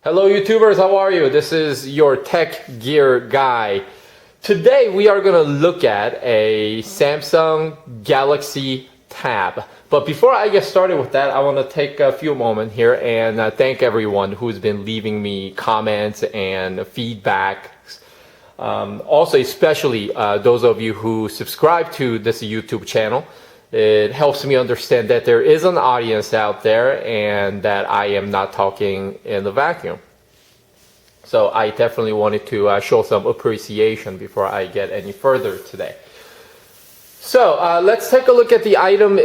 Hello YouTubers, how are you? This is your tech gear guy. Today we are going to look at a Samsung Galaxy Tab. But before I get started with that, I want to take a few moments here and thank everyone who's been leaving me comments and feedback. Also, especially those of you who subscribe to this YouTube channel. It helps me understand that there is an audience out there and that I am not talking in the vacuum. So I definitely wanted to show some appreciation before I get any further today. So let's take a look at the item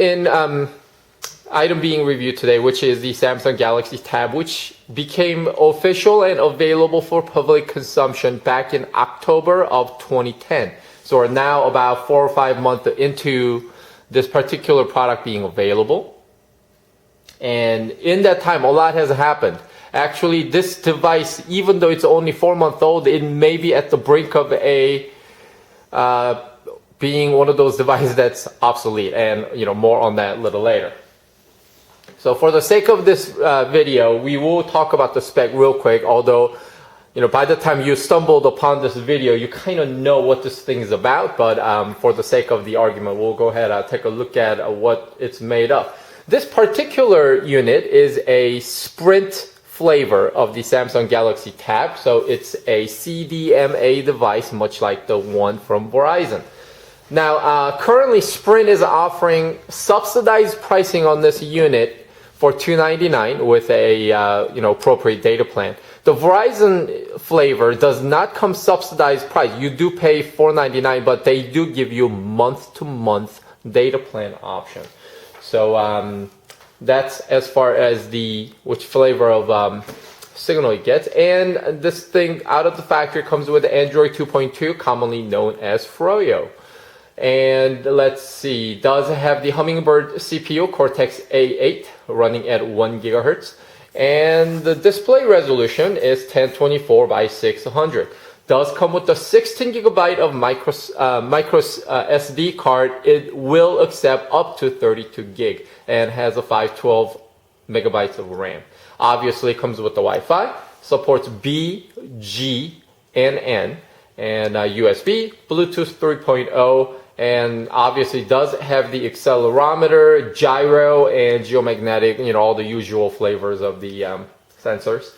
being reviewed today, which is the Samsung Galaxy Tab, which became official and available for public consumption back in October of 2010. So we're now about 4 or 5 months into this particular product being available. And in that time, a lot has happened. Actually, this device, even though it's only 4 months old, it may be at the brink of being one of those devices that's obsolete, and more on that a little later. So for the sake of this video, we will talk about the spec real quick, although by the time you stumbled upon this video, you kind of know what this thing is about, but for the sake of the argument, we'll go ahead and take a look at what it's made of. This particular unit is a Sprint flavor of the Samsung Galaxy Tab, so it's a CDMA device, much like the one from Verizon. Now, currently Sprint is offering subsidized pricing on this unit for $299 with a appropriate data plan. The Verizon flavor does not come subsidized price. You do pay $499, but they do give you month-to-month data plan option. So that's as far as which flavor of signal it gets. And this thing out of the factory comes with Android 2.2, commonly known as Froyo. And let's see, does have the Hummingbird CPU, Cortex A8, running at 1 GHz. And the display resolution is 1024 by 600. Does come with a 16 GB of micro SD card. It will accept up to 32 gig and has a 512 megabytes of RAM. Obviously, comes with the Wi-Fi. Supports B, G, and N, and USB, Bluetooth 3.0. And obviously does have the accelerometer, gyro, and geomagnetic, all the usual flavors of the sensors.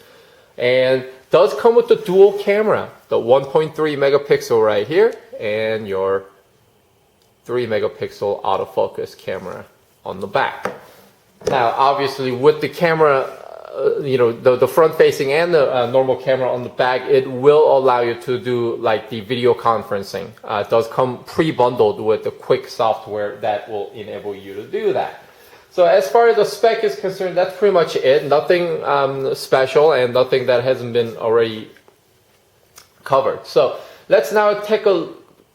And does come with the dual camera, the 1.3 megapixel right here, and your 3 megapixel autofocus camera on the back. Now, obviously with the camera, the front facing and the normal camera on the back, it will allow you to do like the video conferencing. It does come pre-bundled with the quick software that will enable you to do that. So as far as the spec is concerned, that's pretty much it. Nothing special and nothing that hasn't been already covered. So let's now take a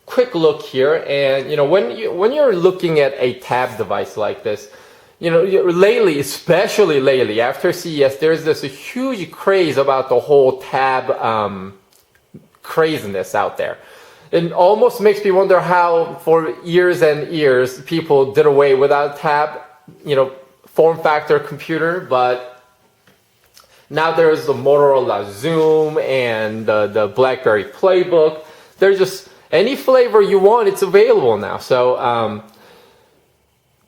quick look here. And when you're looking at a tab device like this, lately, especially lately, after CES, there's this huge craze about the whole tab craziness out there. It almost makes me wonder how, for years and years, people did away without tab, form factor computer, but now there's the Motorola Zoom and the BlackBerry Playbook. There's just any flavor you want, it's available now. So,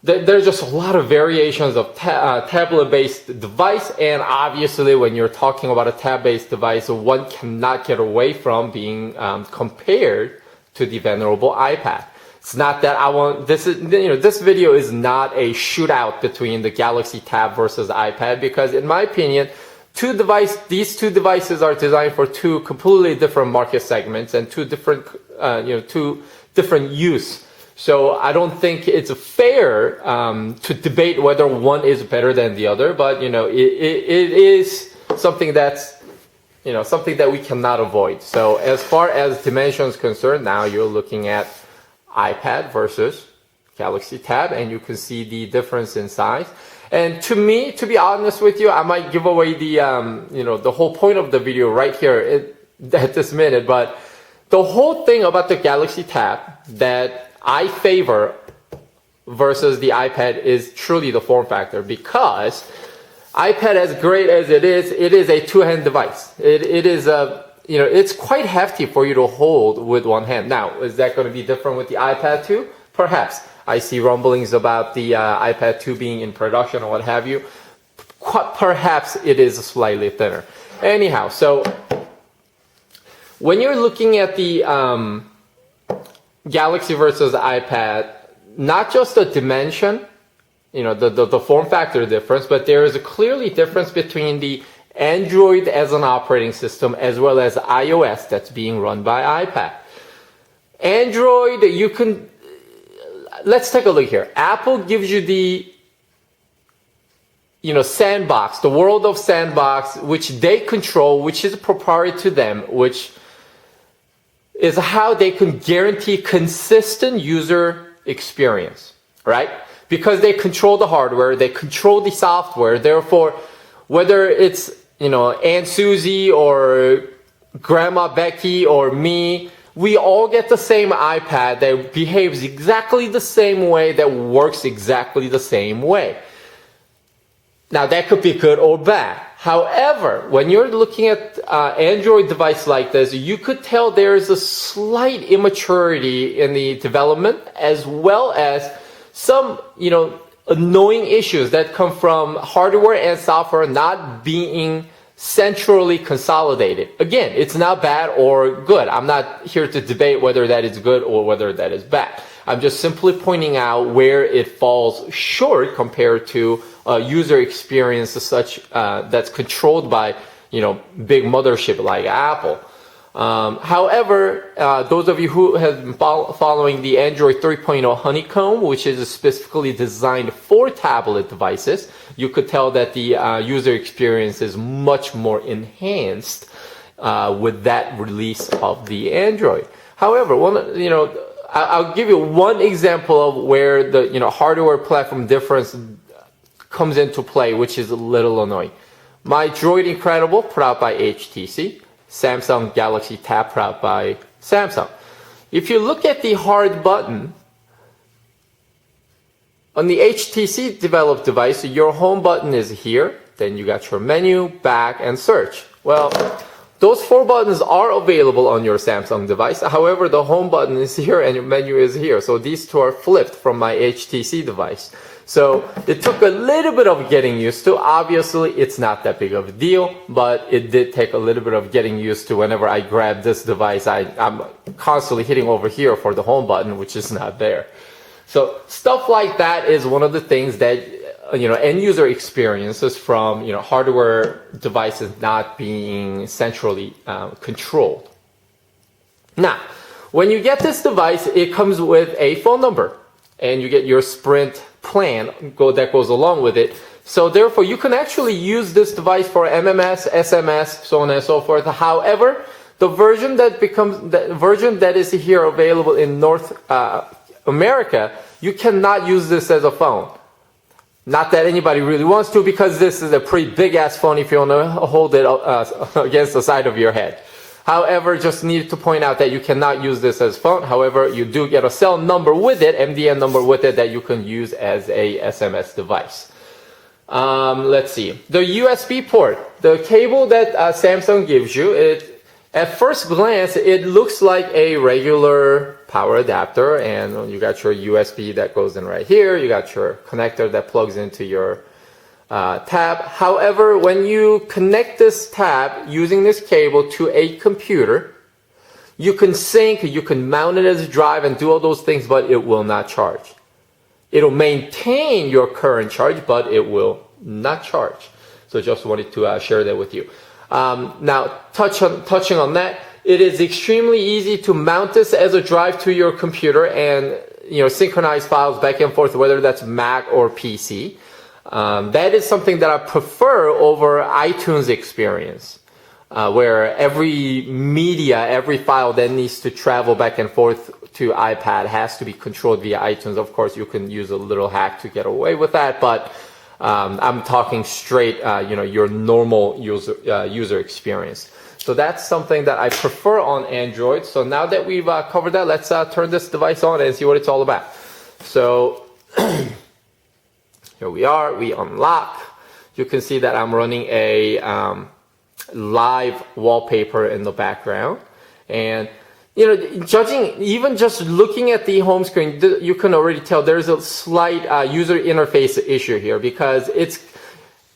there's just a lot of variations of tablet-based device, and obviously when you're talking about a tab-based device, one cannot get away from being compared to the venerable iPad. It's not that this video is not a shootout between the Galaxy Tab versus iPad, because in my opinion, these two devices are designed for two completely different market segments and two different use. So I don't think it's fair to debate whether one is better than the other, but it is something that's something that we cannot avoid. So as far as dimensions concerned, now you're looking at iPad versus Galaxy Tab, and you can see the difference in size. And to me, to be honest with you, I might give away the the whole point of the video right here at this minute. But the whole thing about the Galaxy Tab that I favor versus the iPad is truly the form factor, because iPad, as great as it is a two-hand device. It is a, it's quite hefty for you to hold with one hand. Now, is that going to be different with the iPad 2? Perhaps. I see rumblings about the iPad 2 being in production or what have you. Perhaps it is slightly thinner. Anyhow, so when you're looking at the Galaxy versus iPad, not just the dimension, the form factor difference, but there is a clearly difference between the Android as an operating system as well as iOS that's being run by iPad. Android, let's take a look here. Apple gives you the sandbox, the world of sandbox, which they control, which is proprietary to them, which is how they can guarantee consistent user experience, right? Because they control the hardware, they control the software. Therefore, whether it's, Aunt Susie or Grandma Becky or me, we all get the same iPad that behaves exactly the same way, that works exactly the same way. Now, that could be good or bad. However, when you're looking at Android device like this, you could tell there is a slight immaturity in the development, as well as some, annoying issues that come from hardware and software not being centrally consolidated. Again, it's not bad or good. I'm not here to debate whether that is good or whether that is bad. I'm just simply pointing out where it falls short compared to user experience such that's controlled by big mothership like Apple. However, those of you who have been following the Android 3.0 Honeycomb, which is specifically designed for tablet devices, you could tell that the user experience is much more enhanced with that release of the Android. However, I'll give you one example of where the hardware platform difference comes into play, which is a little annoying. My Droid Incredible, put out by HTC. Samsung Galaxy Tab, put out by Samsung. If you look at the hard button on the HTC developed device, your home button is here. Then you got your menu, back, and search. Well, those four buttons are available on your Samsung device. However, the home button is here and your menu is here. So these two are flipped from my HTC device. So it took a little bit of getting used to. Obviously, it's not that big of a deal, but it did take a little bit of getting used to. Whenever I grab this device, I'm constantly hitting over here for the home button, which is not there. So stuff like that is one of the things that end user experiences from hardware devices not being centrally controlled. Now, when you get this device, it comes with a phone number, and you get your Sprint plan that goes along with it. So therefore, you can actually use this device for MMS, SMS, so on and so forth. However, the version that is here available in North America, you cannot use this as a phone. Not that anybody really wants to, because this is a pretty big ass phone if you want to hold it against the side of your head. However, just need to point out that you cannot use this as phone. However, you do get a cell number with it, MDN number with it, that you can use as a SMS device. Let's see. The USB port, the cable that Samsung gives you, at first glance, it looks like a regular power adapter, and you got your USB that goes in right here. You got your connector that plugs into your tab. However, when you connect this tab using this cable to a computer, you can sync, you can mount it as a drive and do all those things, but it will not charge. It'll maintain your current charge, but it will not charge. So just wanted to share that with you. Now, touching on that, it is extremely easy to mount this as a drive to your computer and synchronize files back and forth, whether that's Mac or PC. That is something that I prefer over iTunes experience, where every media, every file that needs to travel back and forth to iPad has to be controlled via iTunes. Of course, you can use a little hack to get away with that, but I'm talking straight, your normal user experience. So that's something that I prefer on Android. So now that we've covered that, let's turn this device on and see what it's all about. So here we are, we unlock. you can see that I'm running a live wallpaper in the background. And judging, even just looking at the home screen, you can already tell there's a slight user interface issue here, because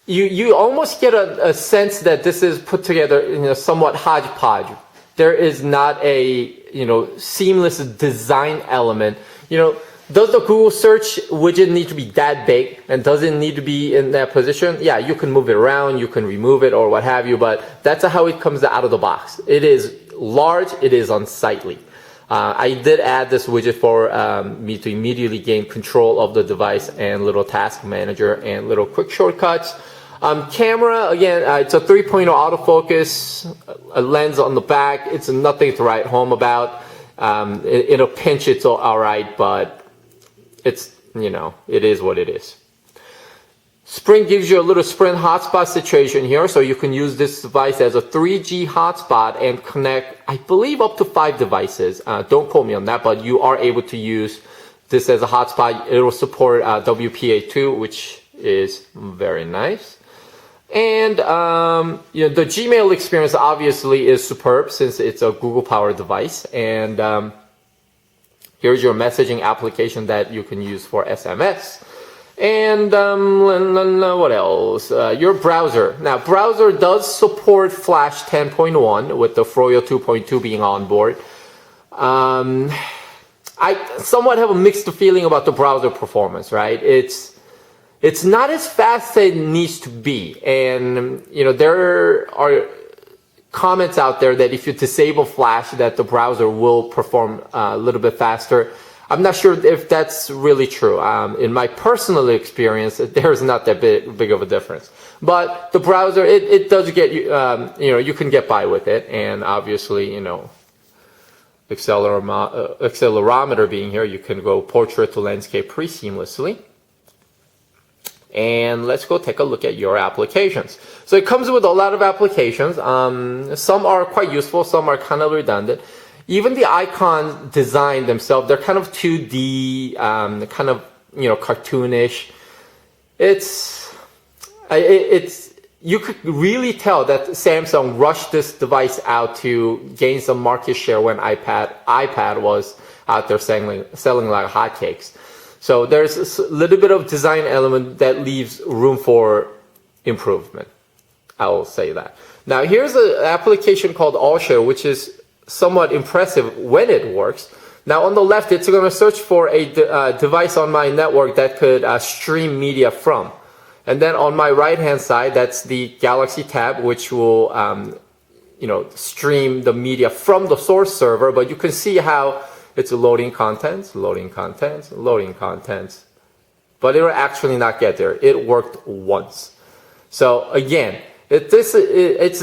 you almost get a sense that this is put together in a somewhat hodgepodge. There is not a seamless design element. Does the Google search widget need to be that big, and does it need to be in that position? Yeah, you can move it around, you can remove it or what have you, but that's how it comes out of the box. It is large, it is unsightly. I did add this widget for me to immediately gain control of the device and little task manager and little quick shortcuts. Camera, again, it's a 3.0 autofocus, a lens on the back. It's nothing to write home about. In a pinch, it's all right, but it's, it is what it is. Sprint gives you a little Sprint hotspot situation here, so you can use this device as a 3G hotspot and connect, I believe, up to 5 devices. Don't quote me on that, but you are able to use this as a hotspot. It will support WPA2, which is very nice. And the Gmail experience obviously is superb since it's a Google-powered device. And here's your messaging application that you can use for SMS. And what else? Your browser. Now, browser does support Flash 10.1 with the Froyo 2.2 being on board. I somewhat have a mixed feeling about the browser performance, right? It's not as fast as it needs to be. And, there are comments out there that if you disable Flash, that the browser will perform a little bit faster. I'm not sure if that's really true. In my personal experience, there's not that big of a difference. But the browser, it does get you, you can get by with it. And obviously, accelerometer being here, you can go portrait to landscape pretty seamlessly. And let's go take a look at your applications. So it comes with a lot of applications. Some are quite useful, some are kind of redundant. Even the icon design themselves, they're kind of 2D, kind of, cartoonish. You could really tell that Samsung rushed this device out to gain some market share when iPad was out there selling like hotcakes. So there's a little bit of design element that leaves room for improvement. I will say that. Now here's an application called OhSure, which is somewhat impressive when it works. Now on the left, it's going to search for a device on my network that could stream media from. And then on my right-hand side, that's the Galaxy tab, which will stream the media from the source server. But you can see how it's loading contents, loading contents, loading contents. But it will actually not get there. It worked once. So again, it's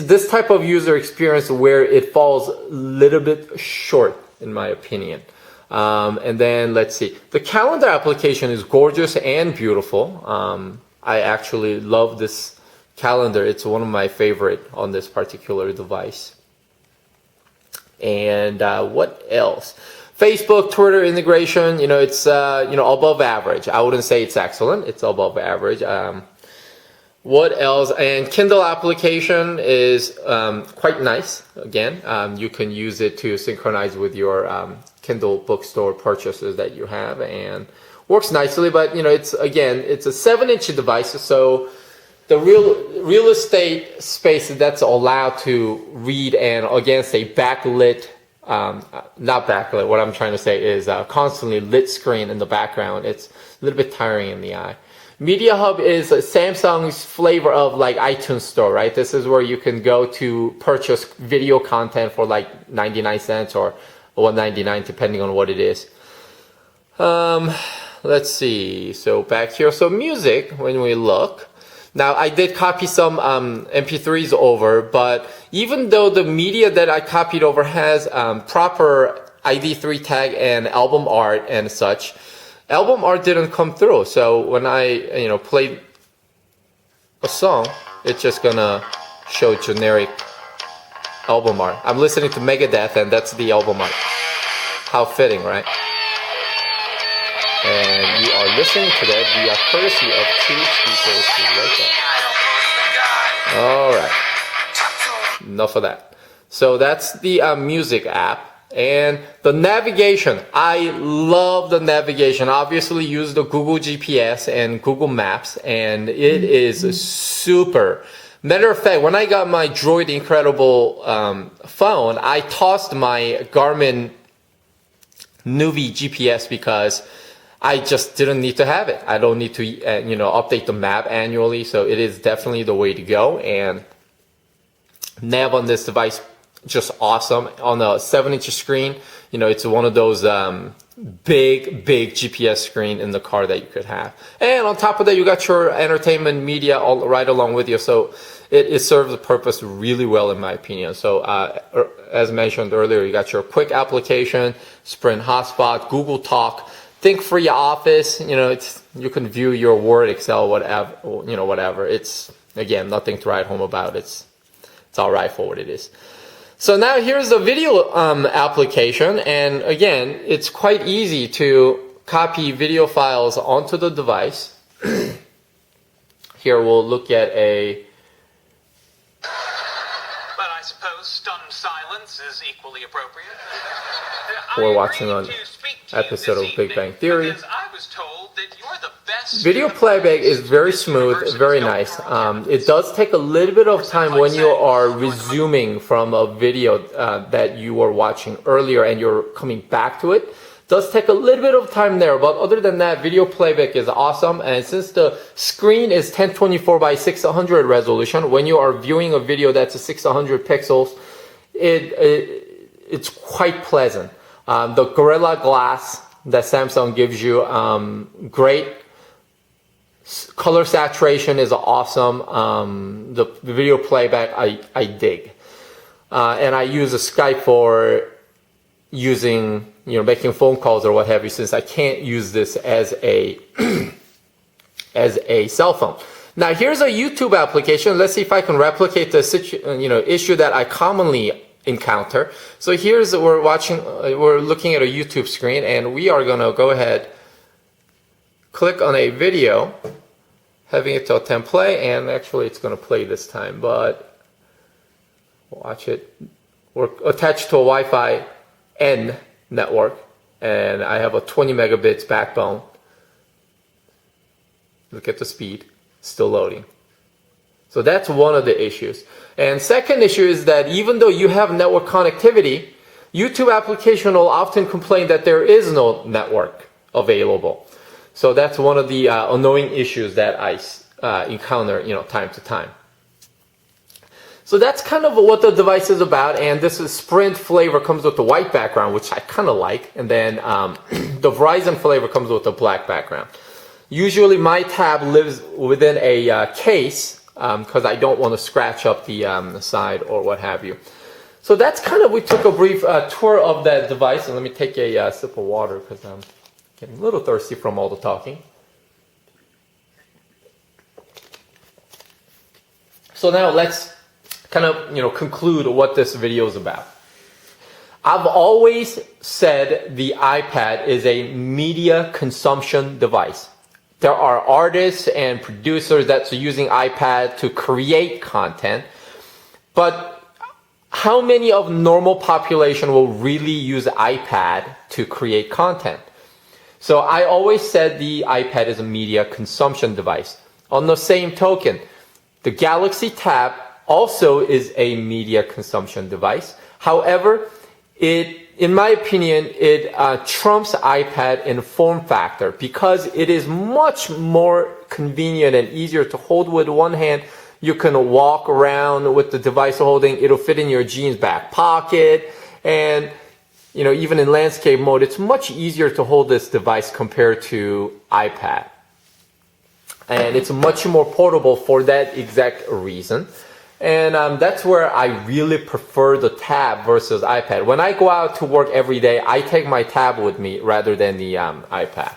this type of user experience where it falls a little bit short, in my opinion. And then let's see. The calendar application is gorgeous and beautiful. I actually love this calendar. It's one of my favorite on this particular device. And what else? Facebook, Twitter integration, it's, above average. I wouldn't say it's excellent. It's above average. What else? And Kindle application is quite nice. Again, you can use it to synchronize with your Kindle bookstore purchases that you have, and works nicely. But, it's a 7-inch device, so the real estate space that's allowed to read and, again, say backlit, not backlit, what I'm trying to say is constantly lit screen in the background. It's a little bit tiring in the eye. Media Hub is Samsung's flavor of like iTunes Store, right? This is where you can go to purchase video content for like 99 cents or $1.99 depending on what it is. Let's see. So back here. So music, when we look. Now, I did copy some MP3s over, but even though the media that I copied over has proper ID3 tag and album art and such, album art didn't come through. So when I, played a song, it's just gonna show generic album art. I'm listening to Megadeth, and that's the album art. How fitting, right? And you are listening to that via courtesy of two speakers right there. All right, enough of that. So that's the music app. And the navigation, I love the navigation. Obviously use the Google GPS and Google Maps, and it is super. Matter of fact, when I got my Droid Incredible phone, I tossed my Garmin Nuvi GPS because I just didn't need to have it. I don't need to update the map annually, so it is definitely the way to go. And nav on this device, just awesome. On a 7-inch screen, it's one of those big GPS screen in the car that you could have. And on top of that, you got your entertainment media all right along with you. So it serves the purpose really well, in my opinion. So as mentioned earlier, you got your quick application, Sprint Hotspot, Google Talk, think for your office. You can view your Word, Excel, whatever. Whatever. It's, again, nothing to write home about. It's all right for what it is. So now here's the video application, and again, it's quite easy to copy video files onto the device. Here we'll look at a... But I suppose stunned silence is equally appropriate. We're watching an episode of Big Bang Theory. Video playback is very smooth, very nice. It does take a little bit of time when you are resuming from a video that you were watching earlier and you're coming back to it. It does take a little bit of time there, but other than that, video playback is awesome. And since the screen is 1024 by 600 resolution, when you are viewing a video that's a 600 pixels, it's quite pleasant. The Gorilla Glass that Samsung gives you, great. Color saturation is awesome. The video playback I dig. And I use a Skype for using, making phone calls or what have you, since I can't use this as a cell phone. Now here's a YouTube application. Let's see if I can replicate the issue that I commonly encounter. So we're looking at a YouTube screen, and we are gonna go ahead, click on a video, having it to attempt play, and actually it's gonna play this time, but watch it. We're attached to a Wi-Fi N network, and I have a 20 megabits backbone. Look at the speed, still loading. So that's one of the issues. And second issue is that even though you have network connectivity, YouTube application will often complain that there is no network available. So that's one of the annoying issues that I encounter, time to time. So that's kind of what the device is about. And this is Sprint flavor, comes with the white background, which I kind of like. And then the Verizon flavor comes with the black background. Usually my tab lives within a case, because I don't want to scratch up the side or what have you. So that's kind of, we took a brief tour of that device. And let me take a sip of water because I'm getting a little thirsty from all the talking. So now let's kind of, conclude what this video is about. I've always said the iPad is a media consumption device. There are artists and producers that's using iPad to create content, but how many of normal population will really use iPad to create content? So I always said the iPad is a media consumption device. On the same token, the Galaxy Tab also is a media consumption device. However, in my opinion, it trumps iPad in form factor because it is much more convenient and easier to hold with one hand. You can walk around with the device holding. It'll fit in your jeans back pocket. And, even in landscape mode, it's much easier to hold this device compared to iPad. And it's much more portable for that exact reason. And that's where I really prefer the tab versus iPad. When I go out to work every day, I take my tab with me rather than the iPad.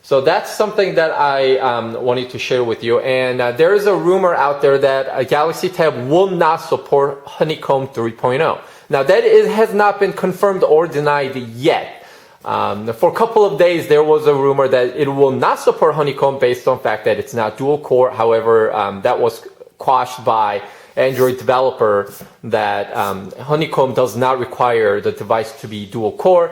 So that's something that I wanted to share with you. And there is a rumor out there that a Galaxy Tab will not support Honeycomb 3.0. Now that has not been confirmed or denied yet. For a couple of days, there was a rumor that it will not support Honeycomb based on the fact that it's not dual core. However, that was quashed by Android developer that Honeycomb does not require the device to be dual core.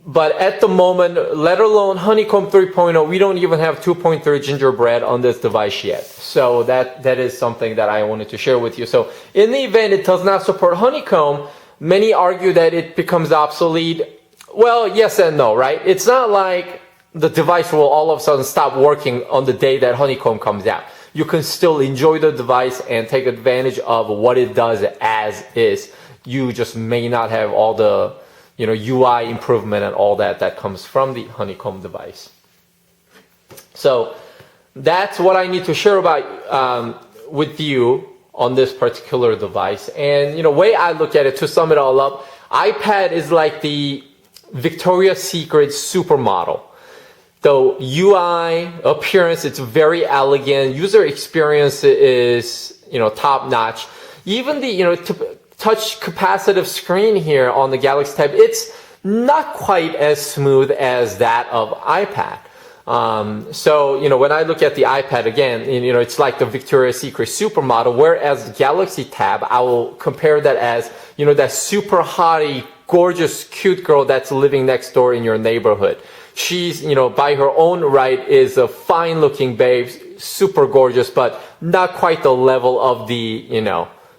But at the moment, let alone Honeycomb 3.0, we don't even have 2.3 gingerbread on this device yet. So that is something that I wanted to share with you. So in the event it does not support Honeycomb, many argue that it becomes obsolete. Well, yes and no, right? It's not like the device will all of a sudden stop working on the day that Honeycomb comes out. You can still enjoy the device and take advantage of what it does as is. You just may not have all the UI improvement and all that comes from the Honeycomb device. So that's what I need to share about with you on this particular device. And way I look at it, to sum it all up, iPad is like the Victoria's Secret supermodel. The UI appearance, it's very elegant. User experience is top notch. Even the touch capacitive screen here on the Galaxy Tab, it's not quite as smooth as that of iPad. So when I look at the iPad again, it's like the Victoria's Secret supermodel, whereas the Galaxy Tab, I will compare that as that super hottie, gorgeous, cute girl that's living next door in your neighborhood. She's, by her own right is a fine looking babe, super gorgeous, but not quite the level of the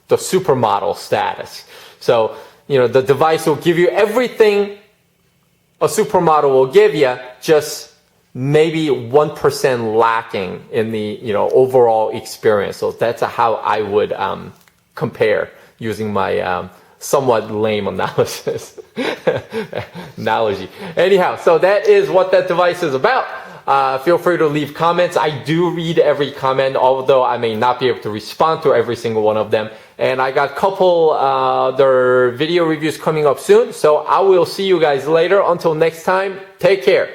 supermodel status. So, the device will give you everything a supermodel will give you, just maybe 1% lacking in the, overall experience. So that's how I would compare using my somewhat lame analogy. Anyhow, so that is what that device is about. Feel free to leave comments. I do read every comment, although I may not be able to respond to every single one of them. And I got a couple other video reviews coming up soon. So I will see you guys later. Until next time, take care.